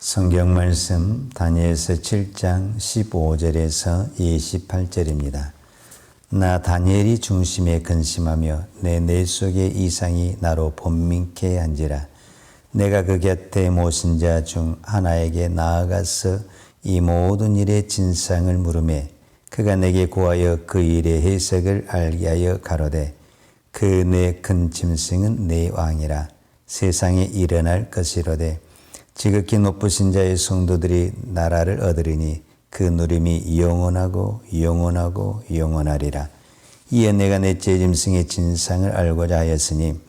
성경 말씀 다니엘서 7장 15절에서 28절입니다. 나 다니엘이 중심에 근심하며 내 뇌 속의 이상이 나로 번민케 한지라. 내가 그 곁에 모신 자 중 하나에게 나아가서 이 모든 일의 진상을 물으매 그가 내게 구하여 그 일의 해석을 알게 하여 가로되 그 내 큰 짐승은 내 왕이라. 세상에 일어날 것이로되 지극히 높으신 자의 성도들이 나라를 얻으리니 그 누림이 영원하고 영원하고 영원하리라. 이에 내가 넷째 짐승의 진상을 알고자 하였으니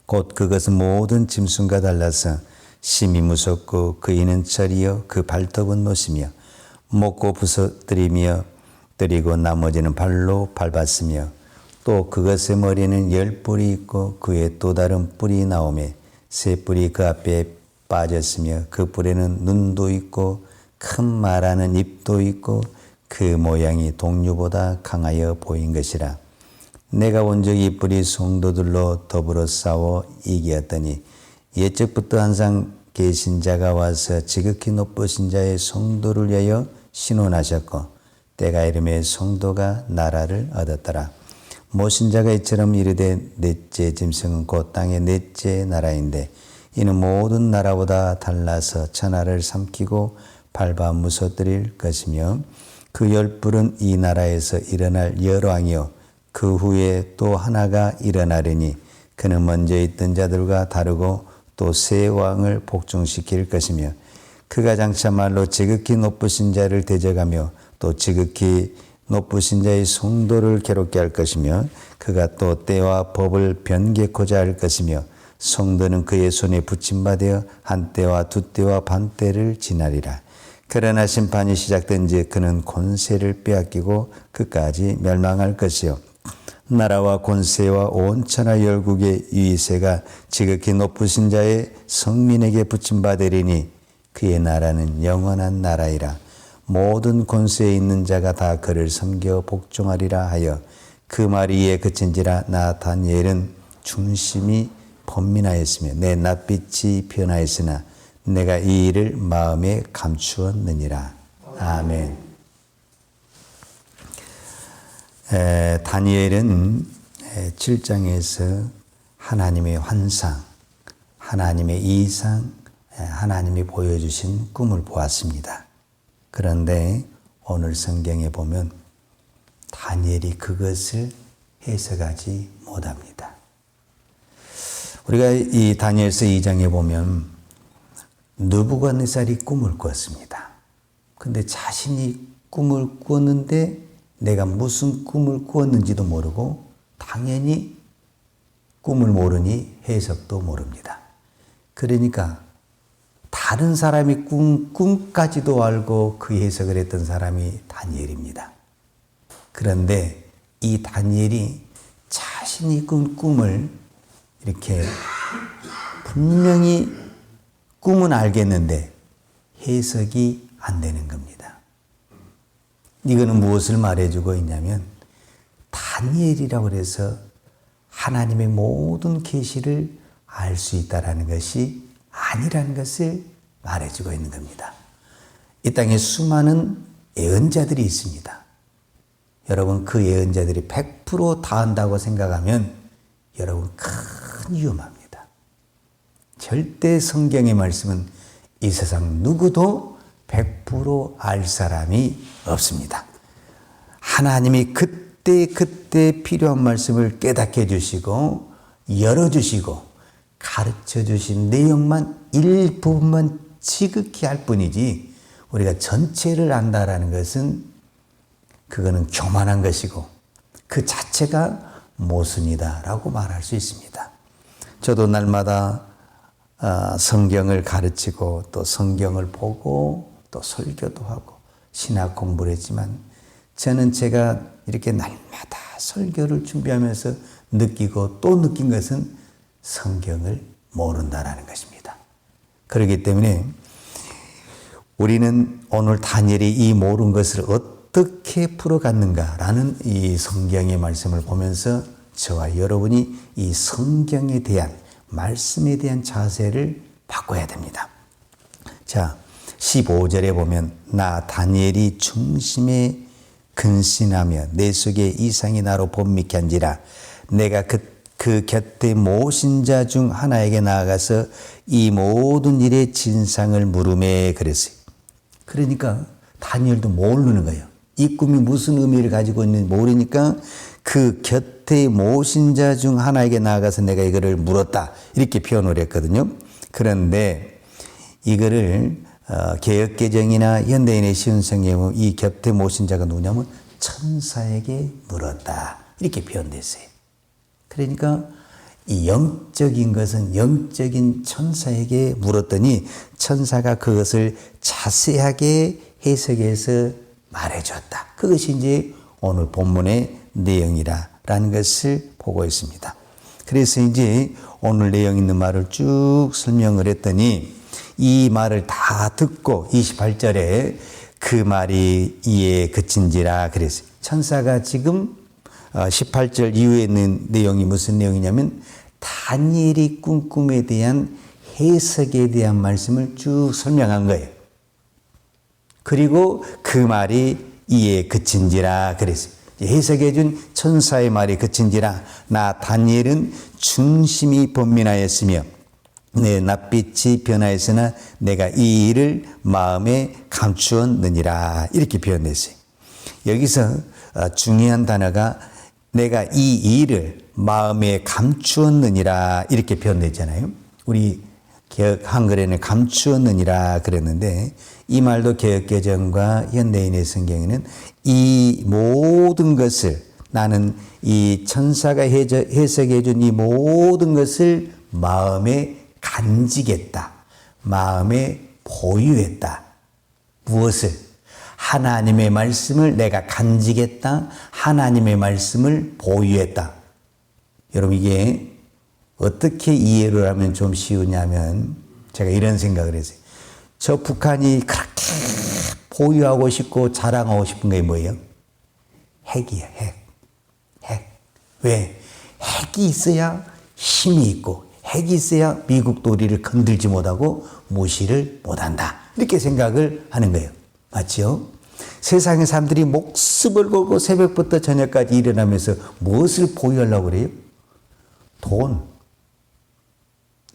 곧 그것은 모든 짐승과 달라서 심히 무섭고 그 이는 철이요 그 발톱은 노시며 먹고 부서뜨리며 때리고 나머지는 발로 밟았으며 또 그것의 머리는 10뿔이 있고 그의 또 다른 뿔이 나오매 세 뿔이 그 앞에 빠졌으며 그 뿔에는 눈도 있고 큰 말하는 입도 있고 그 모양이 동류보다 강하여 보인 것이라. 내가 온적 이 뿔이 성도들로 더불어 싸워 이기었더니 옛적부터 항상 계신 자가 와서 지극히 높으신 자의 성도를 위하여 신원하셨고 때가 이름에 성도가 나라를 얻었더라. 모신 자가 이처럼 이르되 넷째 짐승은 곧 땅의 넷째 나라인데 이는 모든 나라보다 달라서 천하를 삼키고 밟아 무서뜨릴 것이며 그 10뿔은 이 나라에서 일어날 열왕이요 그 후에 또 하나가 일어나리니 그는 먼저 있던 자들과 다르고 또 새 왕을 복종시킬 것이며 그가 장차 말로 지극히 높으신 자를 대적하며 또 지극히 높으신 자의 성도를 괴롭게 할 것이며 그가 또 때와 법을 변개코자 할 것이며 성도는 그의 손에 붙임받아 한 때와 두 때와 반 때를 지나리라. 그러나 심판이 시작된 즉 그는 권세를 빼앗기고 그까지 멸망할 것이요 나라와 권세와 온 천하 열국의 위세가 지극히 높으신 자의 성민에게 붙임받으리니 그의 나라는 영원한 나라이라. 모든 권세에 있는 자가 다 그를 섬겨 복종하리라 하여 그 말이 이에 그친지라. 나 다니엘은 중심이 번민하였으며 내 낯빛이 변하였으나 내가 이 일을 마음에 감추었느니라. 아멘. 다니엘은 7장에서 하나님의 환상, 하나님의 이상, 하나님이 보여주신 꿈을 보았습니다. 그런데 오늘 성경에 보면 다니엘이 그것을 해석하지 못합니다. 우리가 이 다니엘서 2장에 보면 느부갓네살이 꿈을 꾸었습니다. 근데 자신이 꿈을 꾸었는데 내가 무슨 꿈을 꾸었는지도 모르고 당연히 꿈을 모르니 해석도 모릅니다. 그러니까 다른 사람이 꿈까지도 알고 그 해석을 했던 사람이 다니엘입니다. 그런데 이 다니엘이 자신이 꾼 꿈을 이렇게 분명히 꿈은 알겠는데 해석이 안 되는 겁니다. 이거는 무엇을 말해주고 있냐면 다니엘이라고 해서 하나님의 모든 계시를 알 수 있다는 것이 아니라는 것을 말해주고 있는 겁니다. 이 땅에 수많은 예언자들이 있습니다. 여러분 그 예언자들이 100% 다 안다고 생각하면 여러분 큰 위험합니다. 절대 성경의 말씀은 이 세상 누구도 100% 알 사람이 없습니다. 하나님이 그때 필요한 말씀을 깨닫게 해주시고 열어주시고 가르쳐주신 내용만 일부분만 지극히 할 뿐이지 우리가 전체를 안다라는 것은 그거는 교만한 것이고 그 자체가 모순이다라고 말할 수 있습니다. 저도 날마다 성경을 가르치고 또 성경을 보고 또 설교도 하고 신학 공부를 했지만 저는 제가 이렇게 날마다 설교를 준비하면서 느끼고 또 느낀 것은 성경을 모른다라는 것입니다. 그렇기 때문에 우리는 오늘 다니엘이 이 모르는 것을 어떻게 풀어갔는가라는 이 성경의 말씀을 보면서 저와 여러분이 이 성경에 대한 말씀에 대한 자세를 바꿔야 됩니다. 자, 자, 15절에 보면 나 다니엘이 중심에 근신하며 내 속에 이상이 나로 본미케 한지라 내가 그 곁에 모신 자 중 하나에게 나아가서 이 모든 일의 진상을 물으매 그랬어요. 그러니까 다니엘도 모르는 거예요. 이 꿈이 무슨 의미를 가지고 있는지 모르니까 그 곁에 모신 자 중 하나에게 나아가서 내가 이거를 물었다. 이렇게 표현을 했거든요. 그런데 이거를 개역개정이나 현대인의 쉬운 성경에 보면 이 곁에 모신 자가 누구냐면 천사에게 물었다. 이렇게 표현됐어요. 그러니까 이 영적인 것은 영적인 천사에게 물었더니 천사가 그것을 자세하게 해석해서 말해줬다. 그것이 이제 오늘 본문의 내용이라는 것을 보고 있습니다. 그래서 이제 오늘 내용 있는 말을 쭉 설명을 했더니 이 말을 다 듣고 28절에 그 말이 이에 그친지라 그랬어요. 천사가 지금 18절 이후에 있는 내용이 무슨 내용이냐면 다니엘이 꾼 꿈에 대한 해석에 대한 말씀을 쭉 설명한 거예요. 그리고 그 말이 이에 그친지라 그랬어요. 해석해 준 천사의 말이 그친지라 나 다니엘은 중심이 번민하였으며 내 낯빛이 변하였으나 내가 이 일을 마음에 감추었느니라 이렇게 표현됐어요. 여기서 중요한 단어가 내가 이 일을 마음에 감추었느니라 이렇게 표현됐잖아요. 우리 개역 한글에는 감추었느니라 그랬는데 이 말도 개역개정과 현대인의 성경에는 이 모든 것을 나는 이 천사가 해석해 준 이 모든 것을 마음에 간직했다. 마음에 보유했다. 무엇을? 하나님의 말씀을 내가 간직했다. 하나님의 말씀을 보유했다. 여러분 이게 어떻게 이해를 하면 좀 쉬우냐면 제가 이런 생각을 했어요. 저 북한이 그렇게 보유하고 싶고 자랑하고 싶은 게 뭐예요? 핵이에요. 핵. 왜? 핵이 있어야 힘이 있고 핵이 있어야 미국도 우리를 건들지 못하고 무시를 못한다. 이렇게 생각을 하는 거예요. 맞죠? 세상의 사람들이 목숨을 걸고 새벽부터 저녁까지 일어나면서 무엇을 보유하려고 그래요? 돈,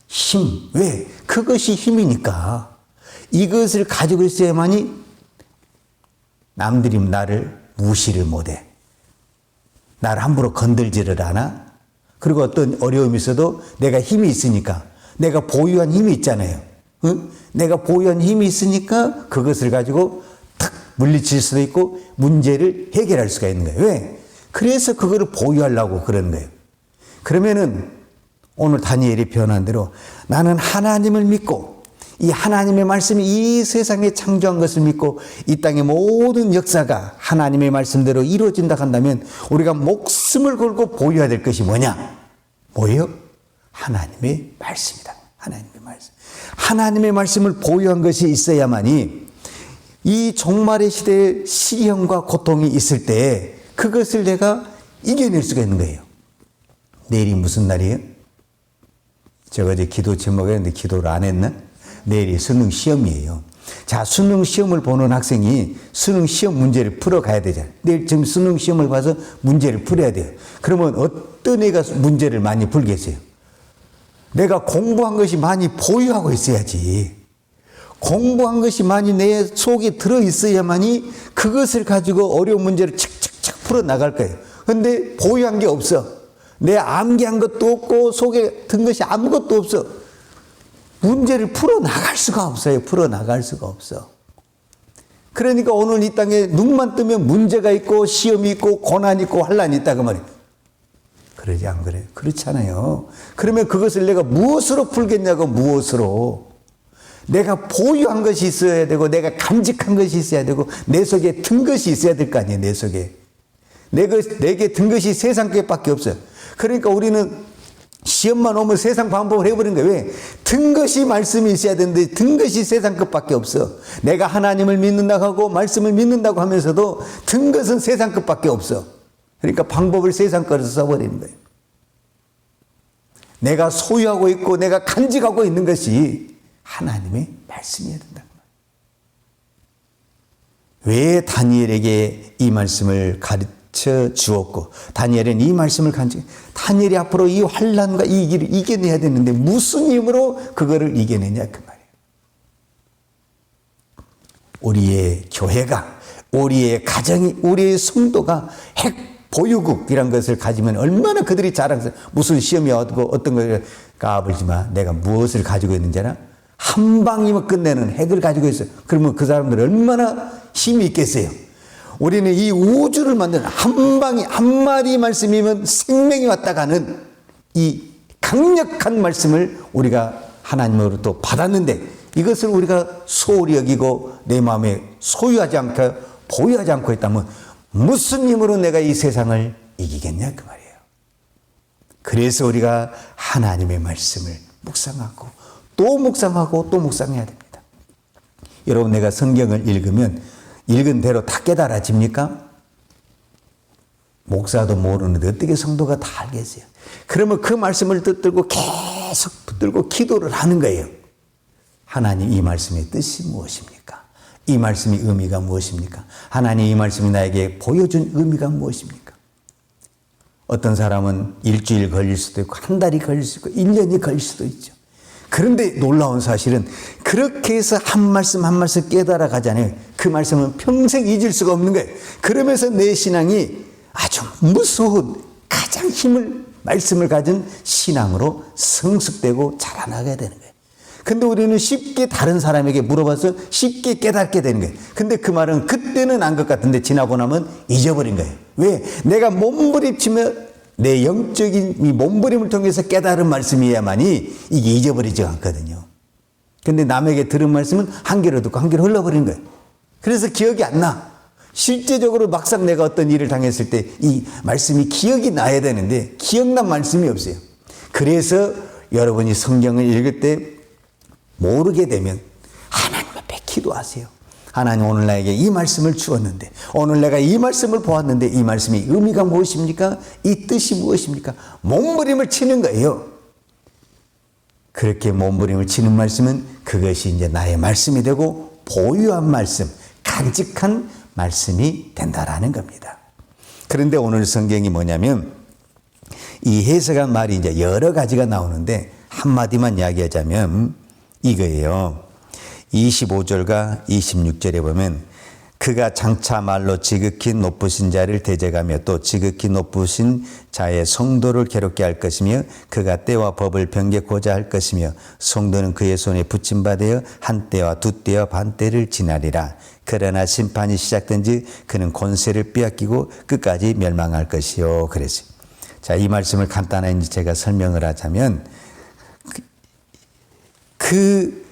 힘. 왜? 그것이 힘이니까. 이것을 가지고 있어야만이 남들이 나를 무시를 못해. 나를 함부로 건들지를 않아. 그리고 어떤 어려움이 있어도 내가 힘이 있으니까, 내가 보유한 힘이 있잖아요. 응? 내가 보유한 힘이 있으니까 그것을 가지고 탁 물리칠 수도 있고 문제를 해결할 수가 있는 거예요. 왜? 그래서 그거를 보유하려고 그러는 거예요. 그러면은 오늘 다니엘이 표현한 대로 나는 하나님을 믿고 이 하나님의 말씀이 이 세상에 창조한 것을 믿고 이 땅의 모든 역사가 하나님의 말씀대로 이루어진다 한다면 우리가 목숨을 걸고 보유해야 될 것이 뭐냐? 뭐예요? 하나님의 말씀이다. 하나님의 말씀. 하나님의 말씀을 보유한 것이 있어야만이 이 종말의 시대에 시련과 고통이 있을 때 그것을 내가 이겨낼 수가 있는 거예요. 내일이 무슨 날이에요? 제가 어제 기도 제목에 기도를 안 했나? 내일이 수능 시험이에요. 자, 수능 시험을 보는 학생이 수능 시험 문제를 풀어가야 되잖아요. 내일 지금 수능 시험을 봐서 문제를 풀어야 돼요. 그러면 어떤 애가 문제를 많이 풀겠어요? 내가 공부한 것이 많이 보유하고 있어야지. 공부한 것이 많이 내 속에 들어있어야만이 그것을 가지고 어려운 문제를 착착착 풀어나갈 거예요. 근데 보유한 게 없어. 내 암기한 것도 없고 속에 든 것이 아무것도 없어. 문제를 풀어나갈 수가 없어요. 풀어나갈 수가 없어. 그러니까 오늘 이 땅에 눈만 뜨면 문제가 있고 시험이 있고 고난이 있고 환란이 있다 그 말이에요. 그러지 안 그래요? 그렇잖아요. 그러면 그것을 내가 무엇으로 풀겠냐고. 무엇으로. 내가 보유한 것이 있어야 되고 내가 간직한 것이 있어야 되고 내 속에 든 것이 있어야 될 거 아니에요. 내 속에. 내게 든 것이 세상 것밖에 없어요. 그러니까 우리는 시험만 오면 세상 반복을 해버린 거예요. 왜? 든 것이 말씀이 있어야 되는데 든 것이 세상 것밖에 없어. 내가 하나님을 믿는다고 하고 말씀을 믿는다고 하면서도 든 것은 세상 것밖에 없어. 그러니까 방법을 세상 것에서 써버리는 거예요. 내가 소유하고 있고 내가 간직하고 있는 것이 하나님의 말씀이어야 된다. 왜 다니엘에게 이 말씀을 가르쳐 주었고 다니엘은 이 말씀을 간증 다니엘이 앞으로 이 환난과 이 길을 이겨내야 되는데 무슨 힘으로 그거를 이겨내냐 그 말이에요. 우리의 교회가 우리의 가정이 우리의 성도가 핵보유국이란 것을 가지면 얼마나 그들이 자랑스러워. 무슨 시험이 어떤 걸 까불지 마. 내가 무엇을 가지고 있는지 알아? 한 방이면 끝내는 핵을 가지고 있어요. 그러면 그 사람들 얼마나 힘이 있겠어요. 우리는 이 우주를 만드는 한 방이 한 마디 말씀이면 생명이 왔다 가는 이 강력한 말씀을 우리가 하나님으로부터 받았는데 이것을 우리가 소홀히 여기고 내 마음에 소유하지 않고 보유하지 않고 있다면 무슨 힘으로 내가 이 세상을 이기겠냐 그 말이에요. 그래서 우리가 하나님의 말씀을 묵상하고 또 묵상하고 또 묵상해야 됩니다. 여러분 내가 성경을 읽으면 읽은 대로 다 깨달아집니까? 목사도 모르는데 어떻게 성도가 다 알겠어요? 그러면 그 말씀을 붙들고 계속 붙들고 기도를 하는 거예요. 하나님 이 말씀의 뜻이 무엇입니까? 이 말씀의 의미가 무엇입니까? 하나님 이 말씀이 나에게 보여준 의미가 무엇입니까? 어떤 사람은 일주일 걸릴 수도 있고 한 달이 걸릴 수도 있고 1년이 걸릴 수도 있죠. 그런데 놀라운 사실은 그렇게 해서 한 말씀 한 말씀 깨달아 가잖아요. 그 말씀은 평생 잊을 수가 없는 거예요. 그러면서 내 신앙이 아주 무서운 가장 말씀을 가진 신앙으로 성숙되고 자라나게 되는 거예요. 근데 우리는 쉽게 다른 사람에게 물어봐서 쉽게 깨닫게 되는 거예요. 근데 그 말은 그때는 안 것 같은데 지나고 나면 잊어버린 거예요. 왜? 내가 몸부림치며 내 영적인 이 몸부림을 통해서 깨달은 말씀이야만이 이게 잊어버리지 않거든요. 근데 남에게 들은 말씀은 한 개로 듣고 한 개로 흘러버리는 거예요. 그래서 기억이 안 나. 실제적으로 막상 내가 어떤 일을 당했을 때 이 말씀이 기억이 나야 되는데 기억난 말씀이 없어요. 그래서 여러분이 성경을 읽을 때 모르게 되면 하나님 앞에 기도하세요. 하나님 오늘 나에게 이 말씀을 주었는데 오늘 내가 이 말씀을 보았는데 이 말씀이 의미가 무엇입니까? 이 뜻이 무엇입니까? 몸부림을 치는 거예요. 그렇게 몸부림을 치는 말씀은 그것이 이제 나의 말씀이 되고 보유한 말씀, 간직한 말씀이 된다라는 겁니다. 그런데 오늘 성경이 뭐냐면 이 해석한 말이 이제 여러 가지가 나오는데 한마디만 이야기하자면 이거예요. 25절과 26절에 보면 그가 장차 말로 지극히 높으신 자를 대적하며 또 지극히 높으신 자의 성도를 괴롭게 할 것이며 그가 때와 법을 변개코자 할 것이며 성도는 그의 손에 붙임받아 한 때와 두 때와 반 때를 지나리라. 그러나 심판이 시작된 즉 그는 권세를 빼앗기고 끝까지 멸망할 것이요. 그랬어요. 자, 이 말씀을 간단하게 제가 설명을 하자면 그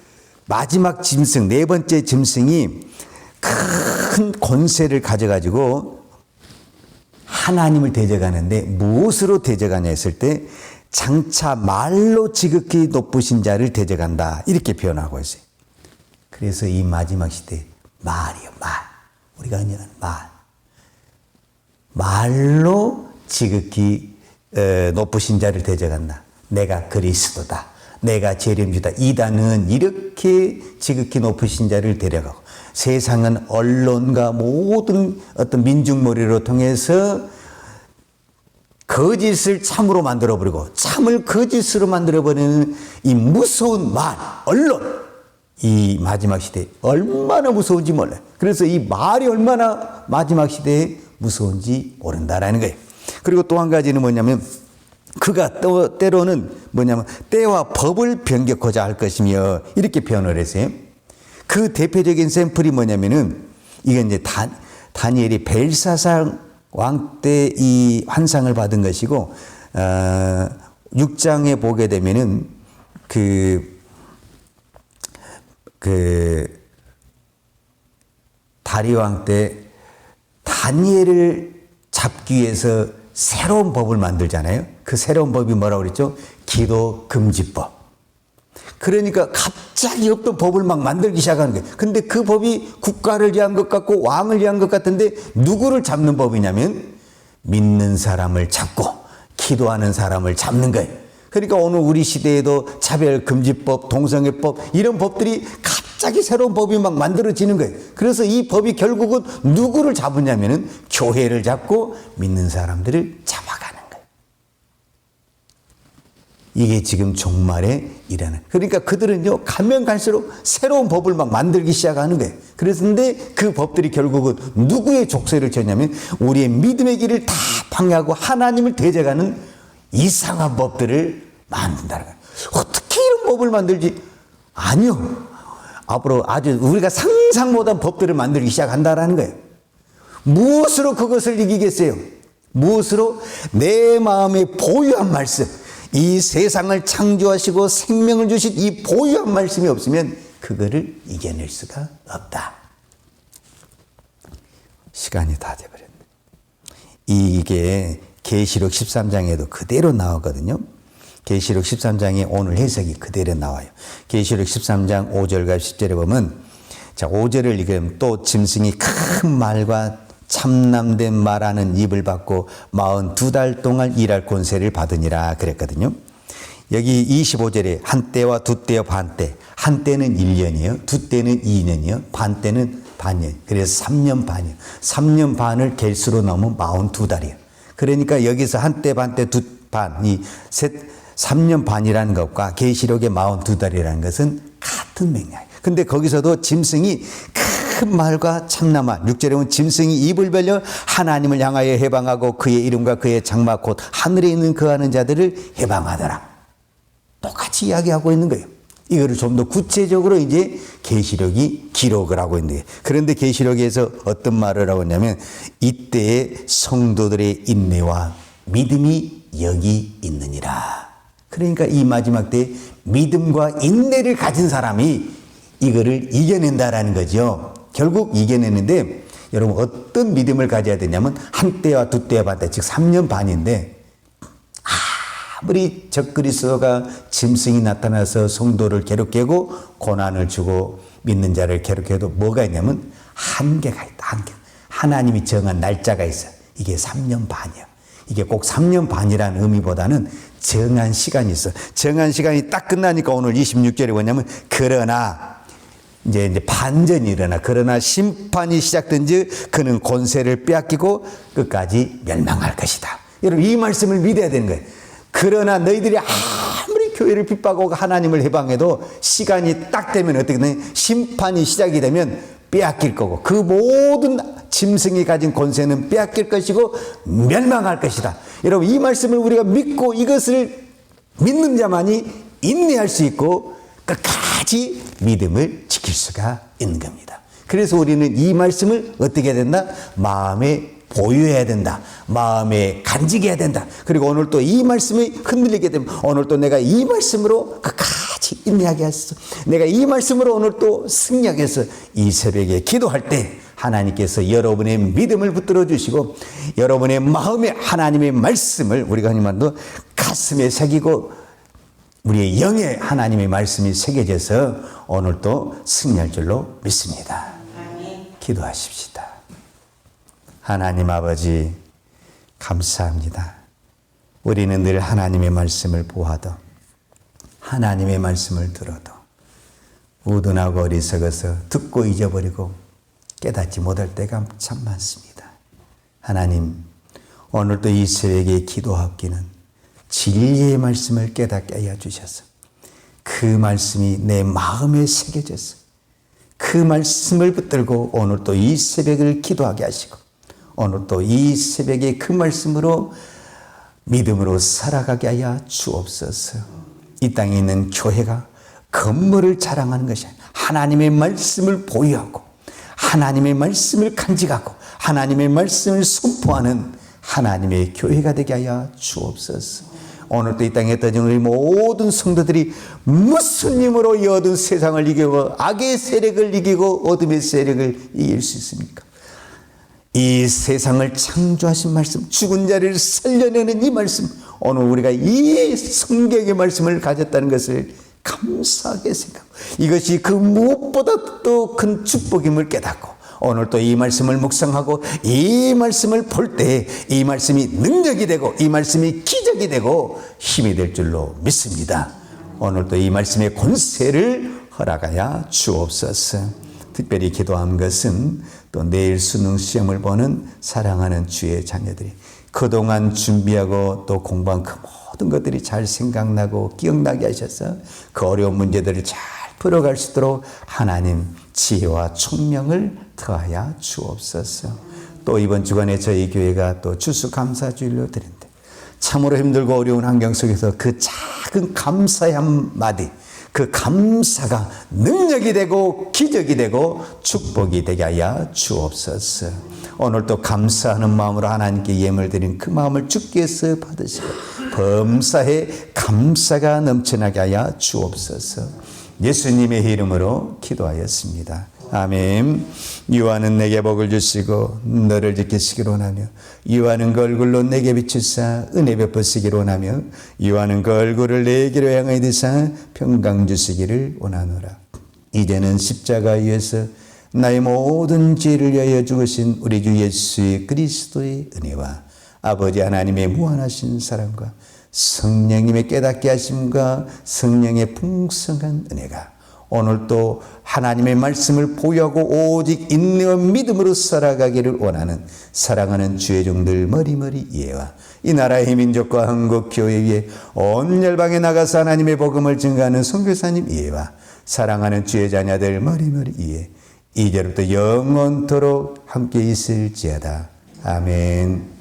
마지막 짐승, 네 번째 짐승이 큰 권세를 가져가지고 하나님을 대적하는데 무엇으로 대적하냐 했을 때 장차 말로 지극히 높으신 자를 대적한다 이렇게 표현하고 있어요. 그래서 이 마지막 시대 말이요, 말. 우리가 그냥 말로 지극히 높으신 자를 대적한다. 내가 그리스도다. 내가 재림주다. 이단은 이렇게 지극히 높으신 자를 데려가고 세상은 언론과 모든 어떤 민중머리로 통해서 거짓을 참으로 만들어버리고 참을 거짓으로 만들어버리는 이 무서운 말, 언론. 이 마지막 시대에 얼마나 무서운지 몰라요. 그래서 이 말이 얼마나 마지막 시대에 무서운지 모른다라는 거예요. 그리고 또 한 가지는 뭐냐면 그가 때로는 뭐냐면 때와 법을 변개코자 할 것이며 이렇게 표현을 했어요. 그 대표적인 샘플이 뭐냐면은 이건 이제 다니엘이 벨사살 왕 때 이 환상을 받은 것이고 6장에 보게 되면은 다리 왕 때 다니엘을 잡기 위해서 새로운 법을 만들잖아요. 그 새로운 법이 뭐라고 그랬죠? 기도 금지법. 그러니까 갑자기 없던 법을 막 만들기 시작하는 거예요. 근데 그 법이 국가를 위한 것 같고 왕을 위한 것 같은데 누구를 잡는 법이냐면 믿는 사람을 잡고 기도하는 사람을 잡는 거예요. 그러니까 오늘 우리 시대에도 차별금지법, 동성애법 이런 법들이 갑자기 새로운 법이 막 만들어지는 거예요. 그래서 이 법이 결국은 누구를 잡으냐면은 교회를 잡고 믿는 사람들을 잡아가는 거예요. 이게 지금 종말에 일하는. 그러니까 그들은요, 가면 갈수록 새로운 법을 막 만들기 시작하는 거예요. 그런데 그 법들이 결국은 누구의 족쇄를 쳤냐면 우리의 믿음의 길을 다 방해하고 하나님을 대적하는 이상한 법들을 만든다는 거예요. 어떻게 이런 법을 만들지? 아니요. 앞으로 아주 우리가 상상 못한 법들을 만들기 시작한다라는 거예요. 무엇으로 그것을 이기겠어요? 무엇으로? 내 마음에 보유한 말씀, 이 세상을 창조하시고 생명을 주신 이 보유한 말씀이 없으면 그거를 이겨낼 수가 없다. 시간이 다 돼버렸네. 이게 계시록 13장에도 그대로 나오거든요. 계시록 13장에 오늘 해석이 그대로 나와요. 계시록 13장 5절과 10절에 보면, 자, 5절을 읽으면 또 짐승이 큰 말과 참남된 말하는 입을 받고 42달 동안 일할 권세를 받으니라 그랬거든요. 여기 25절에 한때와 두때와 반때, 한때는 1년이요, 두때는 2년이요, 반때는 반년. 그래서 3년 반이요. 3년 반을 갤수로 넘으면 42달이에요. 그러니까 여기서 한때, 반때, 두반, 이 3년 반이라는 것과 계시록의 42달이라는 것은 같은 맥락이에요. 근데 거기서도 짐승이 큰 말과 참나말, 6절에 보면 짐승이 입을 벌려 하나님을 향하여 해방하고 그의 이름과 그의 장막 곧 하늘에 있는 거하는 자들을 해방하더라. 똑같이 이야기하고 있는 거예요. 이거를 좀 더 구체적으로 이제 계시록이 기록을 하고 있는 거예요. 그런데 계시록에서 어떤 말을 하고 있냐면 이때의 성도들의 인내와 믿음이 여기 있느니라. 그러니까 이 마지막 때에 믿음과 인내를 가진 사람이 이거를 이겨낸다라는 거죠. 결국 이겨내는데 여러분 어떤 믿음을 가져야 되냐면 한때와 두때와 반때, 즉 3년 반인데 아무리 적그리스도가 짐승이 나타나서 성도를 괴롭게 하고 고난을 주고 믿는 자를 괴롭게 해도 뭐가 있냐면 한계가 있다. 한계. 하나님이 정한 날짜가 있어. 이게 3년 반이야. 이게 꼭 3년 반이라는 의미보다는 정한 시간이 있어. 정한 시간이 딱 끝나니까 오늘 26절에 뭐냐면 그러나 이제 반전이 일어나. 그러나 심판이 시작된즉 그는 권세를 빼앗기고 끝까지 멸망할 것이다. 여러분 이 말씀을 믿어야 되는 거예요. 그러나 너희들이 아무리 교회를 핍박하고 하나님을 해방해도 시간이 딱 되면 어떻게 되냐? 심판이 시작이 되면 빼앗길 거고 그 모든 짐승이 가진 권세는 빼앗길 것이고 멸망할 것이다. 여러분 이 말씀을 우리가 믿고 이것을 믿는 자만이 인내할 수 있고 끝까지 믿음을 지킬 수가 있는 겁니다. 그래서 우리는 이 말씀을 어떻게 해야 된다? 마음에 보유해야 된다. 마음에 간직해야 된다. 그리고 오늘 또 이 말씀이 흔들리게 되면 오늘 또 내가 이 말씀으로 끝까지 인내하게 하소서. 내가 이 말씀으로 오늘 또 승리하게 해서 이 새벽에 기도할 때 하나님께서 여러분의 믿음을 붙들어 주시고 여러분의 마음에 하나님의 말씀을 우리가 하나님도 가슴에 새기고 우리의 영에 하나님의 말씀이 새겨져서 오늘 또 승리할 줄로 믿습니다. 기도하십시다. 하나님 아버지 감사합니다. 우리는 늘 하나님의 말씀을 보아도 하나님의 말씀을 들어도 우둔하고 어리석어서 듣고 잊어버리고 깨닫지 못할 때가 참 많습니다. 하나님 오늘도 이 새벽에 기도하기는 진리의 말씀을 깨닫게 하여 주셔서 그 말씀이 내 마음에 새겨져서 그 말씀을 붙들고 오늘 또 이 새벽을 기도하게 하시고 오늘 또 이 새벽에 그 말씀으로 믿음으로 살아가게 하여 주옵소서. 이 땅에 있는 교회가 건물을 자랑하는 것이 아니라 하나님의 말씀을 보유하고 하나님의 말씀을 간직하고 하나님의 말씀을 선포하는 하나님의 교회가 되게 하여 주옵소서. 오늘 또 이 땅에 떠진 우리 모든 성도들이 무슨 힘으로 이 어두운 세상을 이기고 악의 세력을 이기고 어둠의 세력을 이길 수 있습니까? 이 세상을 창조하신 말씀, 죽은 자를 살려내는 이 말씀, 오늘 우리가 이 성경의 말씀을 가졌다는 것을 감사하게 생각하고 이것이 그 무엇보다 또 큰 축복임을 깨닫고 오늘 또 이 말씀을 묵상하고 이 말씀을 볼 때 이 말씀이 능력이 되고 이 말씀이 기적이 되고 힘이 될 줄로 믿습니다. 오늘 또 이 말씀의 권세를 허락하여 주옵소서. 특별히 기도한 것은 또 내일 수능 시험을 보는 사랑하는 주의 자녀들이 그동안 준비하고 또 공부한 그 모든 것들이 잘 생각나고 기억나게 하셔서 그 어려운 문제들을 잘 풀어갈 수 있도록 하나님 지혜와 총명을 더하여 주옵소서. 또 이번 주간에 저희 교회가 또 추수감사주일로 드린다. 참으로 힘들고 어려운 환경 속에서 그 작은 감사의 한마디, 그 감사가 능력이 되고 기적이 되고 축복이 되게 하여 주옵소서. 오늘 또 감사하는 마음으로 하나님께 예물 드린 그 마음을 주께서 받으시고 범사에 감사가 넘쳐나게 하여 주옵소서. 예수님의 이름으로 기도하였습니다. 아멘. 유하는 내게 복을 주시고 너를 지키시기를 원하며 유하는 그 얼굴로 내게 비추사 은혜 베푸시기를 원하며 유하는 그 얼굴을 내게로 향하여 드사 평강 주시기를 원하노라. 이제는 십자가 위에서 나의 모든 죄를 위하여 죽으신 우리 주 예수 그리스도의 은혜와 아버지 하나님의 무한하신 사랑과 성령님의 깨닫게 하심과 성령의 풍성한 은혜가 오늘도 하나님의 말씀을 보유하고 오직 인내와 믿음으로 살아가기를 원하는 사랑하는 주의 종들 머리머리 이해와 이 나라의 민족과 한국 교회 위에 온 열방에 나가서 하나님의 복음을 증거하는 선교사님 이해와 사랑하는 주의 자녀들 머리머리 이해 이제부터 영원토록 함께 있을지어다. 아멘.